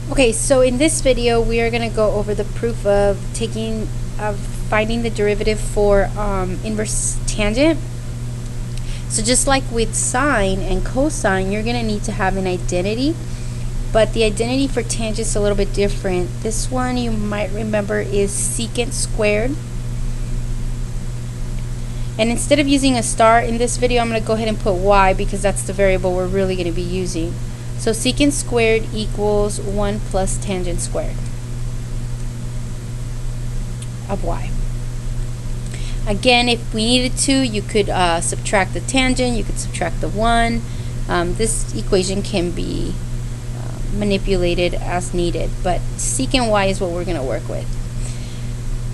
Okay, so in this video we are going to go over the proof of finding the derivative for inverse tangent. So just like with sine and cosine, you're going to need to have an identity, but the identity for tangent is a little bit different. This one you might remember is secant squared. And instead of using a star in this video, I'm going to go ahead and put y because that's the variable we're really going to be using. So secant squared equals 1 plus tangent squared of y. Again, if we needed to, you could subtract the tangent, you could subtract the 1. This equation can be manipulated as needed, but secant y is what we're going to work with.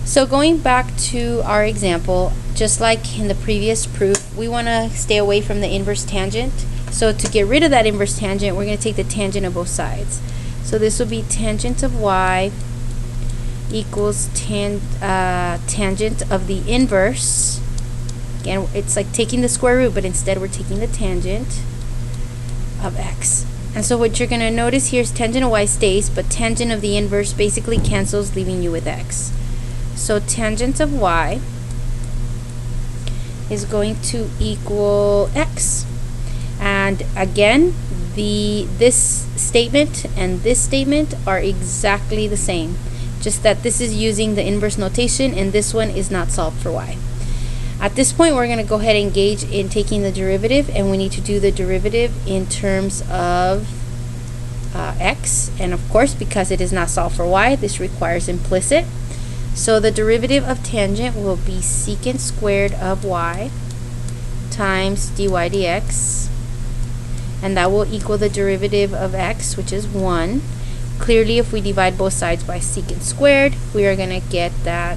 So going back to our example, just like in the previous proof, we want to stay away from the inverse tangent. So to get rid of that inverse tangent, we're going to take the tangent of both sides. So this will be tangent of y equals tangent of the inverse. Again, it's like taking the square root, but instead we're taking the tangent of x. And so what you're going to notice here is tangent of y stays, but tangent of the inverse basically cancels, leaving you with x. So tangent of y is going to equal x. And again, this statement and this statement are exactly the same, just that this is using the inverse notation and this one is not solved for y. At this point, we're going to go ahead and engage in taking the derivative, and we need to do the derivative in terms of x. And of course, because it is not solved for y, this requires implicit. So the derivative of tangent will be secant squared of y times dy dx, and that will equal the derivative of x, which is 1. Clearly, if we divide both sides by secant squared, we are going to get that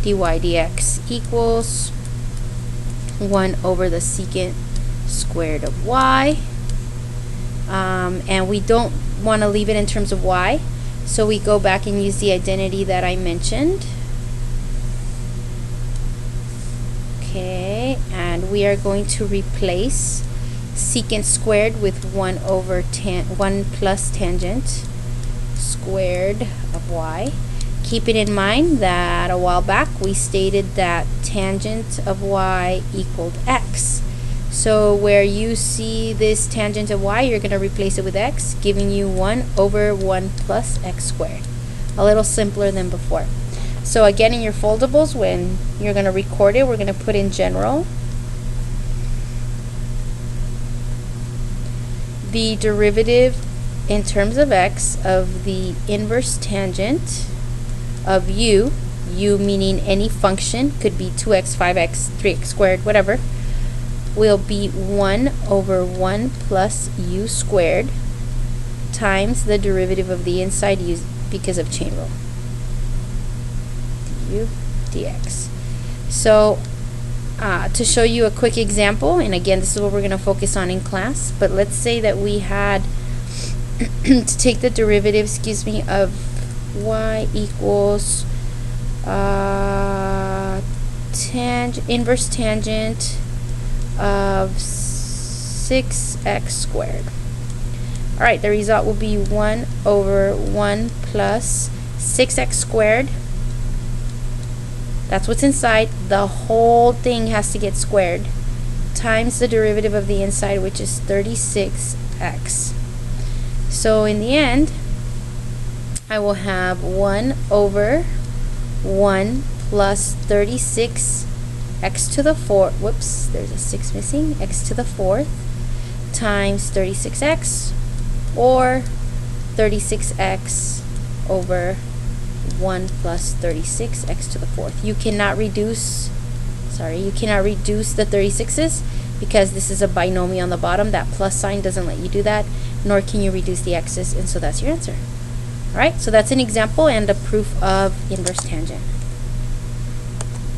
dy dx equals 1 over the secant squared of y. And we don't want to leave it in terms of y, so we go back and use the identity that I mentioned. Okay, and we are going to replace secant squared with 1 plus tangent squared of y. Keeping in mind that a while back we stated that tangent of y equaled x. So where you see this tangent of y, you're going to replace it with x, giving you 1 over 1 plus x squared. A little simpler than before. So again, in your foldables, when you're going to record it, we're going to put in general the derivative in terms of x of the inverse tangent of u meaning any function, could be 2x, 5x, 3x squared, whatever, will be 1 over 1 plus u squared times the derivative of the inside u because of chain rule, du dx. So to show you a quick example, and again, this is what we're going to focus on in class, but let's say that we had to take the derivative, of y equals inverse tangent of 6x squared. Alright, the result will be 1 over 1 plus 6x squared. That's what's inside. The whole thing has to get squared times the derivative of the inside, which is 36x. So in the end, I will have 1 over 1 plus 36 x to the 4th, whoops, there's a 6 missing, x to the 4th times 36x, or 36x over 1 plus 36x to the 4th. You cannot reduce the 36's because this is a binomial on the bottom. That plus sign doesn't let you do that, nor can you reduce the x's, and so that's your answer. Alright, so that's an example and a proof of inverse tangent.